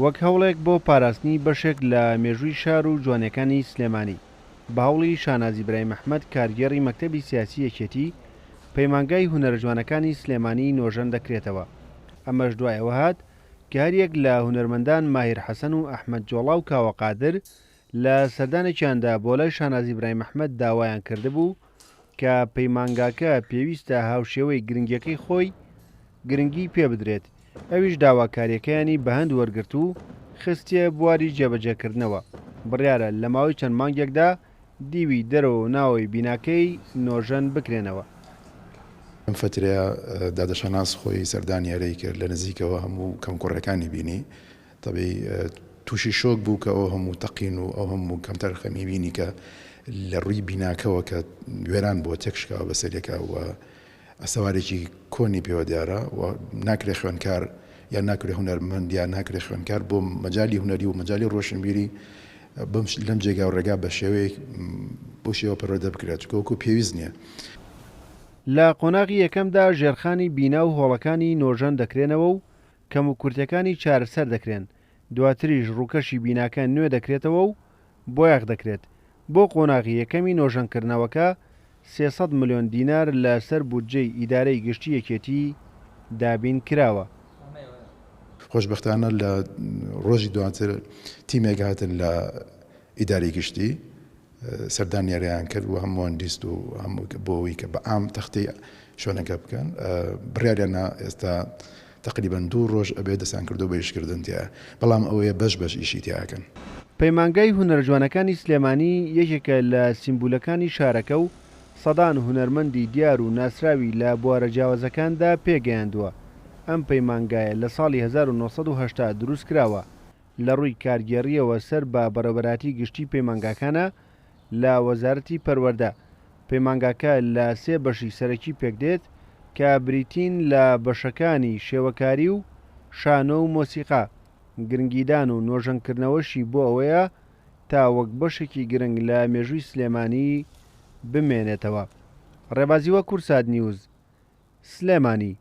وەک هەوڵێک بۆ پاراستنی بەشێک لە مێژووی شار و جوانەکانی سلێمانی بە هەوڵی شانازی برای محمەد کارگێڕی مەکتەبی سیاسی یەکێتی پەیمانگای هونەرە جوانەکانی سلێمانی نۆژەن دەکرێتەوە. ئەمەش دوایەوە هات کە هەریەک لە هونەرمەندان ماهیر حەسەن و ئەحمەد جۆڵا و کاوەقادر لە سەردانێکیاندا بۆ لای شانازی برای محمەد داوایان کردبوو کە پەیمانگاکە پێویستە هاوشێوەی گرنگیەکەی خۆی گرنگی پێ بدرێت. ئەویش داواکاریەکەیانی بە هەند وەرگرت و خستیە بواری جێبەجێکردنەوە. بڕیارە لە ماوەی چەند مانگێکدا دیوی دەرەوە ناوەی بیناکەی نۆژەن بکرێنەوە. ئەم فترەیە دادەشەناس خۆی سەردانیارەی کرد لە نزیکەوە هەموو کەمکوڕەکانی بینی تەبێ تووشی شۆک بوو کە ئەو هەموو تەقین و ئەو هەموو کەمتەر خەمی بینی کە لە ڕووی بیناکەوە کە وێران بۆ تێکشکەوە بەسەرێکە و ئەسەوارێکی کۆنی پێوە دیارە و ناکرێ خوێنکار یا ناکرێ هونەرمەند یا ناکرێ خوێنکار بۆ مەجای هونەری و مەجای ڕۆشنبیری لەم جێگا و ڕێگا بە شێوەیەک بۆ شێوە پەروەردە بکرێت چکۆکو پێویست نییە. لە قۆناغی یەکەمدا ژێرخانی بینا و هۆڵەکانی نۆژەن دەکرێنەوە و کەم و کورتەکانی چارەسەر دەکرێن. دواتریش ڕووکەشی بیناکە نوێ دەکرێتەوە و بۆیاغ دەکرێت. بۆ قۆناغی یەکەمی نۆژەنکردنەوەکە 300 ملیۆن دینار لەسەر بودجەی ئیدارەی گشتی یەکێتی دابین کراوە. خۆشبەختانە لە ڕۆژی دواتر تیمێک هاتن لە ئیداری گشتی سەردانیاریان کرد و هەمووان دیست و هەموو بۆەوەی کە بە ئام تەختی شوێنەکە بکەن بڕیاریانە ئێستا تقریبان 2 ڕۆژ ئەبێ دەسان کردو بە ئیشکردن تیا بەڵام ئەوەیە بەش ئیشی تیاکەن. پەیمانگای هونەرە جوانەکانی سلێمانی یەکێکە لە سیمبولەکانی شارەکە و سەدان هونەرمەندی دیار و ناسراوی لە بوارە جیاوازەکاندا پێگەیاندووە. ئەم پەیمانگایە لە ساڵی 1970 دروست کراوە لە ڕووی کارگێڕیەوە سەر بە بەڕێوەبەراتی گشتی پەیمانگاکانە لە وەزارەتی پەروەردە. پەیمانگاکە لە 3 بەشی سەرەکی پێکدێت کە بریتین لە بەشەکانی شێوەکاری و شانۆ و مۆسیقا. گرنگیدان و نۆژەنکردنەوەشی بۆ ئەوەیە تا وەک بەشێکی گرنگ لە مێژووی سلێمانی بمێنێتەوە. ڕێبازیوە کورسات نیوز سلێمانی.